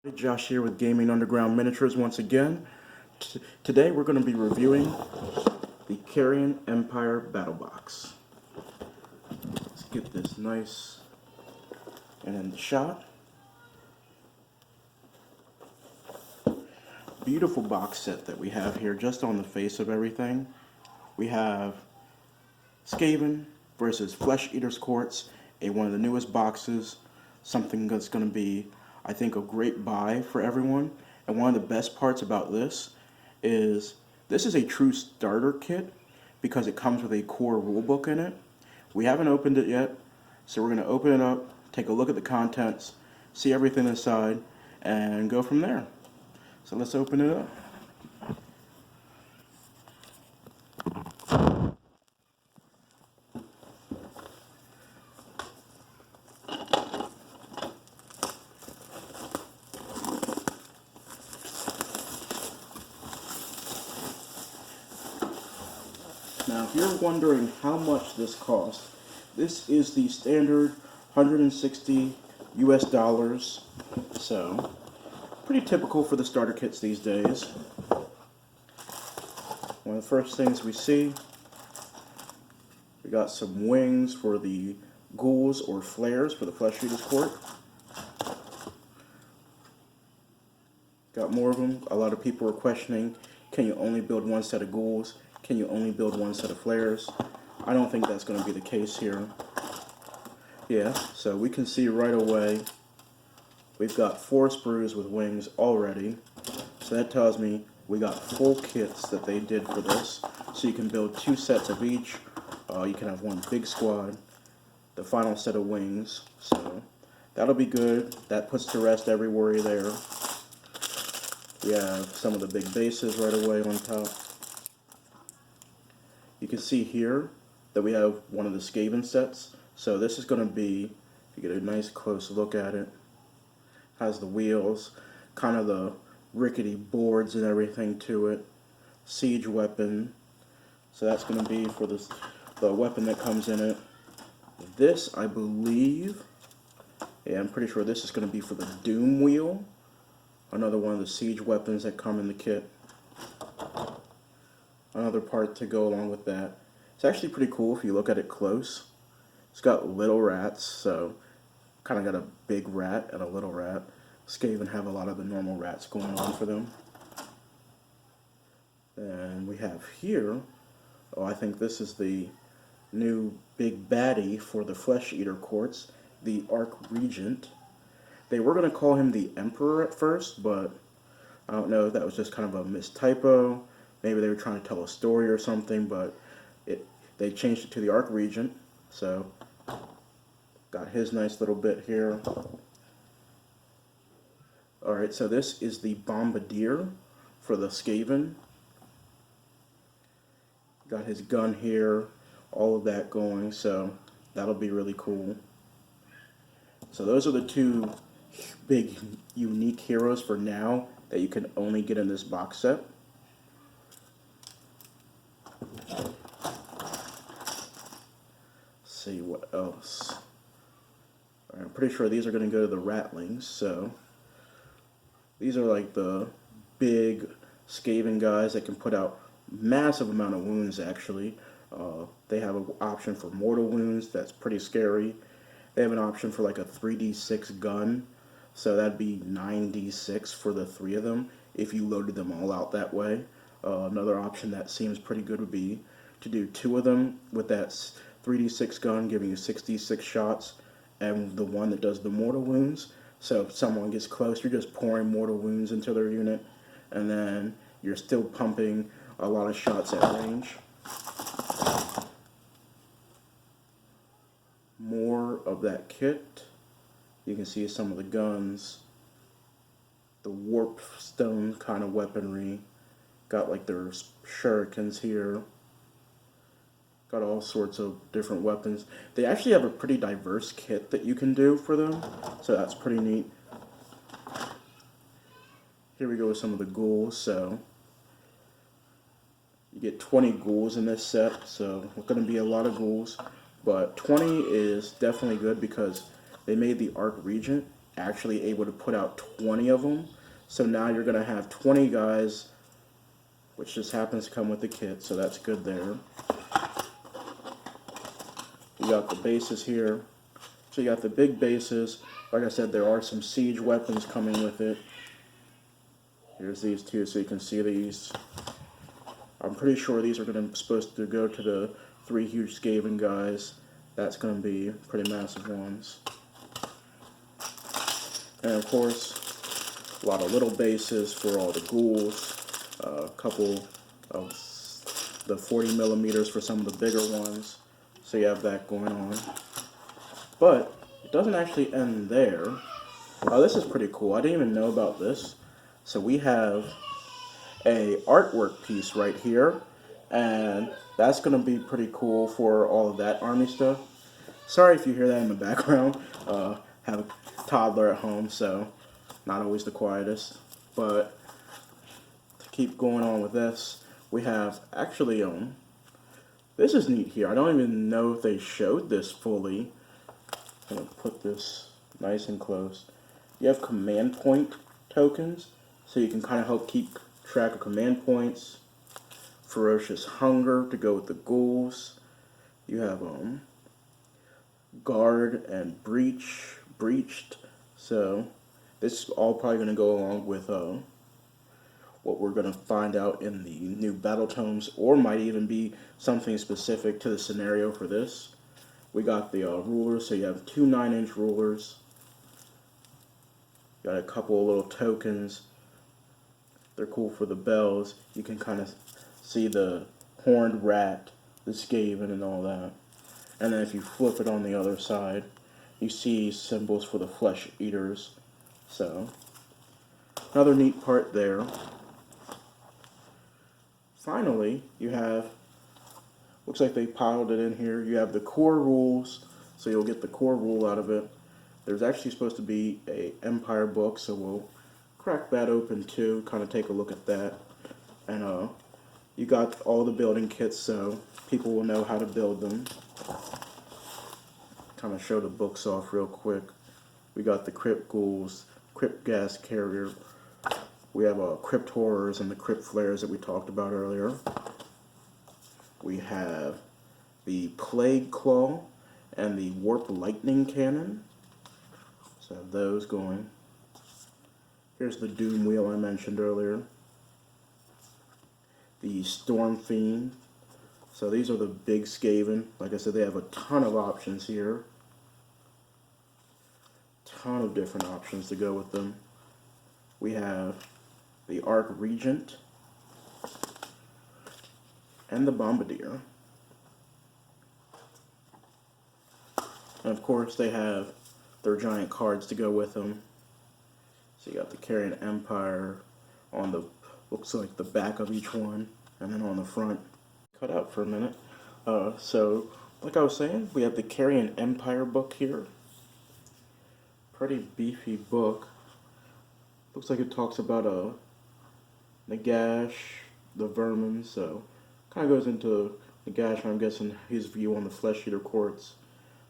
Hey, Josh here with Gaming Underground Miniatures once again. Today we're going to be reviewing the Carrion Empire Battle Box. Let's get this nice and in the shot. Beautiful box set that we have here just on the face of everything. We have Skaven versus Flesh Eater's Courts, one of the newest boxes, something that's going to be, I think, a great buy for everyone. And one of the best parts about this is a true starter kit because it comes with a core rulebook in it. We haven't opened it yet, so we're going to open it up, take a look at the contents, see everything inside, and go from there. So let's open it up. Now, if you're wondering how much this costs, this is the standard 160 US dollars, so pretty typical for the starter kits these days. One of the first things we see, we got some wings for the ghouls or flares for the Flesh Eater's Court. Got more of them. A lot of people were questioning, can you only build one set of ghouls? Can you only build one set of flares? I don't think that's going to be the case here. Yeah, so we can see right away we've got 4 sprues with wings already. So that tells me we got full kits that they did for this. So you can build 2 sets of each. You can have one big squad, the final set of wings. So that'll be good. That puts to rest every worry there. We have some of the big bases right away on top. You can see here that we have one of the Skaven sets. So this is going to be, if you get a nice close look at it, has the wheels, kind of the rickety boards and everything to it. Siege weapon. So that's going to be for the weapon that comes in it. This, I believe, yeah, I'm pretty sure this is going to be for the Doom wheel. Another one of the siege weapons that come in the kit. Another part to go along with that. It's actually pretty cool if you look at it close. It's got little rats, so kind of got a big rat and a little rat. Skaven have a lot of the normal rats going on for them. And we have here, I think this is the new big baddie for the Flesh Eater Courts, the Arch Regent. They were going to call him the Emperor at first, but I don't know if that was just kind of a mistypo. Maybe they were trying to tell a story or something, but they changed it to the Arch Regent. So, got his nice little bit here. Alright, so this is the Bombardier for the Skaven. Got his gun here, all of that going, so that'll be really cool. So those are the 2 big unique heroes for now that you can only get in this box set. See what else. I'm pretty sure these are going to go to the Ratlings, so these are like the big Skaven guys that can put out massive amount of wounds actually. They have an option for mortal wounds, that's pretty scary. They have an option for like a 3d6 gun, so that'd be 9d6 for the 3 of them if you loaded them all out that way. Another option that seems pretty good would be to do 2 of them with that 3d6 gun, giving you 66 shots, and the one that does the mortal wounds. So if someone gets close, you're just pouring mortal wounds into their unit, and then you're still pumping a lot of shots at range. More of that kit. You can see some of the guns, the warp stone kind of weaponry. Got like their shurikens here. Got all sorts of different weapons. They actually have a pretty diverse kit that you can do for them, so that's pretty neat. Here we go with some of the ghouls. So you get 20 ghouls in this set, so it's going to be a lot of ghouls, but 20 is definitely good because they made the Arch Regent actually able to put out 20 of them. So now you're going to have 20 guys, which just happens to come with the kit, so that's good there. We got the bases here. So you got the big bases. Like I said, there are some siege weapons coming with it. Here's these two, so you can see these. I'm pretty sure these are supposed to go to the 3 huge Skaven guys. That's going to be pretty massive ones. And of course, a lot of little bases for all the ghouls. A couple of the 40 millimeters for some of the bigger ones. So you have that going on. But it doesn't actually end there. Oh, this is pretty cool. I didn't even know about this. So we have a artwork piece right here, and that's going to be pretty cool for all of that army stuff. Sorry if you hear that in the background. Have a toddler at home, so not always the quietest. But to keep going on with this, we have actually this is neat here. I don't even know if they showed this fully. I'm going to put this nice and close. You have command point tokens, so you can kind of help keep track of command points. Ferocious Hunger to go with the ghouls. You have Guard and Breached. So this is all probably going to go along with what we're going to find out in the new battle tomes, or might even be something specific to the scenario for this. We got the rulers, so you have 2 9-inch rulers. Got a couple of little tokens. They're cool for the bells. You can kind of see the horned rat, the Skaven, and all that. And then if you flip it on the other side, you see symbols for the flesh eaters. So, another neat part there. Finally, you have, looks like they piled it in here. You have the core rules, so you'll get the core rule out of it. There's actually supposed to be a Empire book, so we'll crack that open too, kind of take a look at that. And you got all the building kits, so people will know how to build them. Kind of show the books off real quick. We got the Crypt Ghouls, Crypt Gas Carrier. We have Crypt Horrors and the Crypt Flares that we talked about earlier. We have the Plague Claw and the Warp Lightning Cannon. So have those going. Here's the Doom Wheel I mentioned earlier. The Storm Fiend. So these are the big Skaven. Like I said, they have a ton of options here. Ton of different options to go with them. We have the Arc Regent and the Bombardier. And of course they have their giant cards to go with them. So you got the Carrion Empire on the, looks like the back of each one, and then on the front. Cut out for a minute. So, like I was saying, we have the Carrion Empire book here. Pretty beefy book. Looks like it talks about Nagash, the vermin, so kind of goes into Nagash, and I'm guessing his view on the Flesh Eater Courts.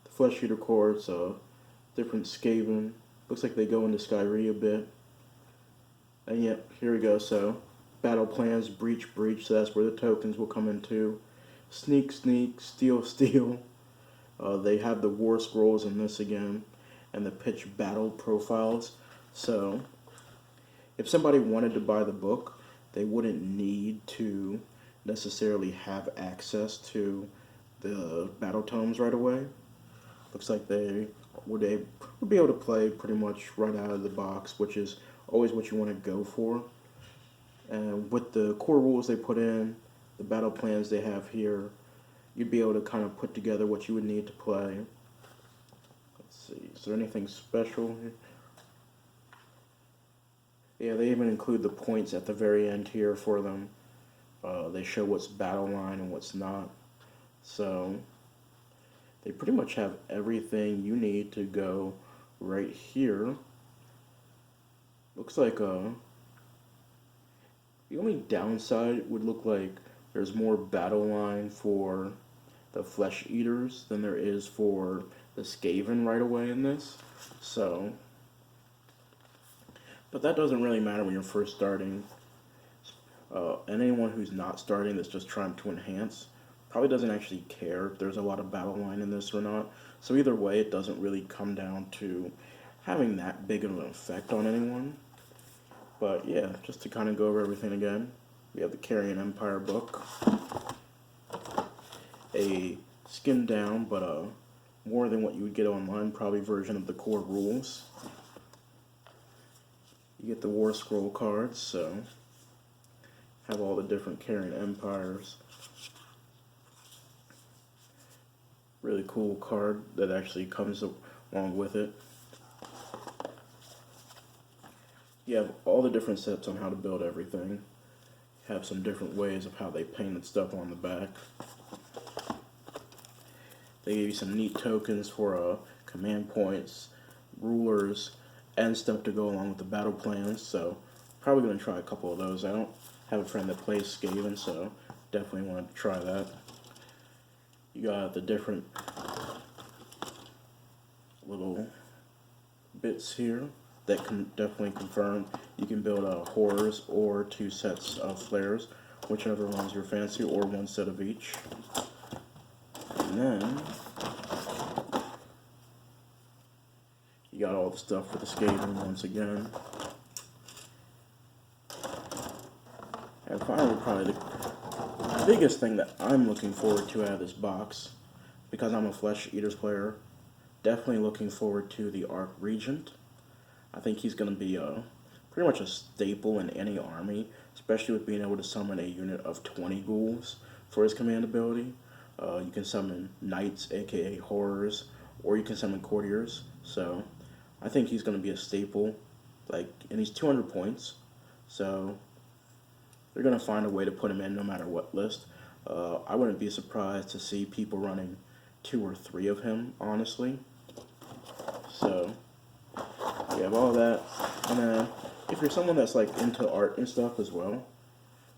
The Flesh Eater Courts, different Skaven. Looks like they go into Skyrie a bit. And yep, here we go. So, battle plans, breach, so that's where the tokens will come into. Sneak, steal. They have the war scrolls in this again, and the pitch battle profiles. So, if somebody wanted to buy the book, they wouldn't need to necessarily have access to the battle tomes right away. Looks like they would be able to play pretty much right out of the box, which is always what you want to go for. And with the core rules they put in, the battle plans they have here, you'd be able to kind of put together what you would need to play. Let's see, is there anything special here? Yeah, they even include the points at the very end here for them. They show what's battle line and what's not. So, they pretty much have everything you need to go right here. Looks like the only downside would look like there's more battle line for the Flesh Eaters than there is for the Skaven right away in this. So, But that doesn't really matter when you're first starting. And anyone who's not starting that's just trying to enhance probably doesn't actually care if there's a lot of battle line in this or not. So either way, it doesn't really come down to having that big of an effect on anyone. But yeah, just to kind of go over everything again, we have the Carrion Empire book, a skimmed down but more than what you would get online probably version of the core rules. You get the War Scroll cards, so have all the different Carrion Empires. Really cool card that actually comes along with it. You have all the different sets on how to build everything. Have some different ways of how they painted stuff on the back. They gave you some neat tokens for command points, rulers, and stuff to go along with the battle plans, so probably going to try a couple of those. I don't have a friend that plays Skaven, so definitely want to try that. You got the different little bits here that can definitely confirm you can build horrors or 2 sets of flares, whichever one's your fancy, or 1 set of each. And then you got all the stuff for the Skaven once again. And finally, probably the biggest thing that I'm looking forward to out of this box, because I'm a Flesh Eaters player, definitely looking forward to the Arc Regent. I think he's going to be pretty much a staple in any army, especially with being able to summon a unit of 20 ghouls for his command ability. You can summon knights, aka horrors, or you can summon courtiers. So I think he's going to be a staple, and he's 200 points, so they're going to find a way to put him in no matter what list. I wouldn't be surprised to see people running 2 or 3 of him, honestly. So you have all that, and then if you're someone that's into art and stuff as well,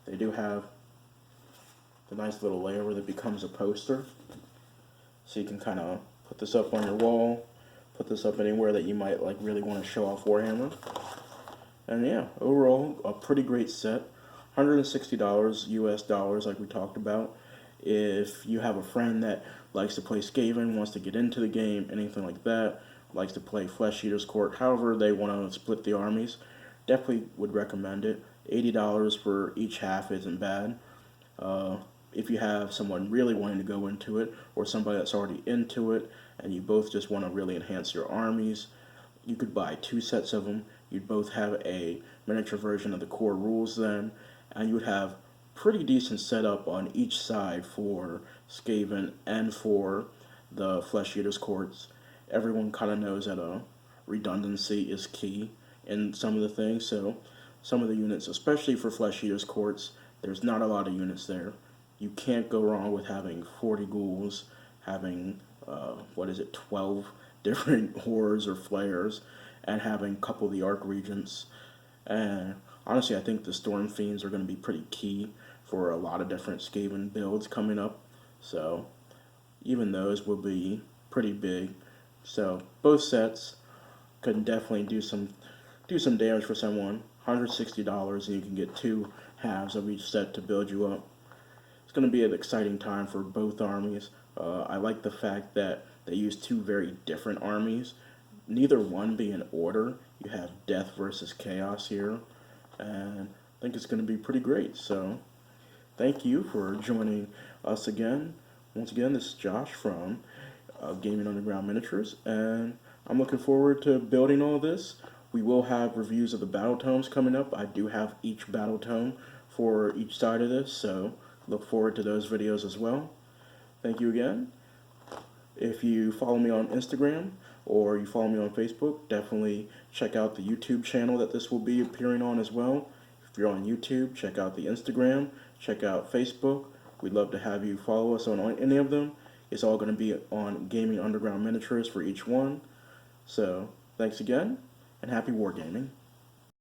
they do have the nice little layer that becomes a poster, so you can kind of put this up on your wall, put this up anywhere that you might really want to show off Warhammer. And yeah, overall a pretty great set. $160 US dollars, like we talked about. If you have a friend that likes to play Skaven, wants to get into the game, anything like that, likes to play Flesh Eaters Court, however they want to split the armies, definitely would recommend it. $80 for each half isn't bad. If you have someone really wanting to go into it, or somebody that's already into it, and you both just want to really enhance your armies, you could buy 2 sets of them. You'd both have a miniature version of the core rules then, and you would have pretty decent setup on each side for Skaven and for the Flesh Eaters Courts. Everyone kind of knows that redundancy is key in some of the things, so some of the units, especially for Flesh Eaters Courts, there's not a lot of units there. You can't go wrong with having 40 ghouls, having, 12 different horrors or flares, and having a couple of the Arc Regents. And honestly, I think the Storm Fiends are going to be pretty key for a lot of different Skaven builds coming up. So even those will be pretty big. So both sets could definitely do some damage for someone. $160, and you can get 2 halves of each set to build you up. It's going to be an exciting time for both armies. I like the fact that they use 2 very different armies, neither one being in order. You have Death versus Chaos here, and I think it's going to be pretty great. So thank you for joining us again. Once again, this is Josh from Gaming Underground Miniatures, and I'm looking forward to building all this. We will have reviews of the battle tomes coming up. I do have each battle tome for each side of this, so look forward to those videos as well. Thank you again. If you follow me on Instagram or you follow me on Facebook, definitely check out the YouTube channel that this will be appearing on as well. If you're on YouTube, check out the Instagram, check out Facebook. We'd love to have you follow us on any of them. It's all going to be on Gaming Underground Miniatures for each one. So, thanks again, and happy wargaming.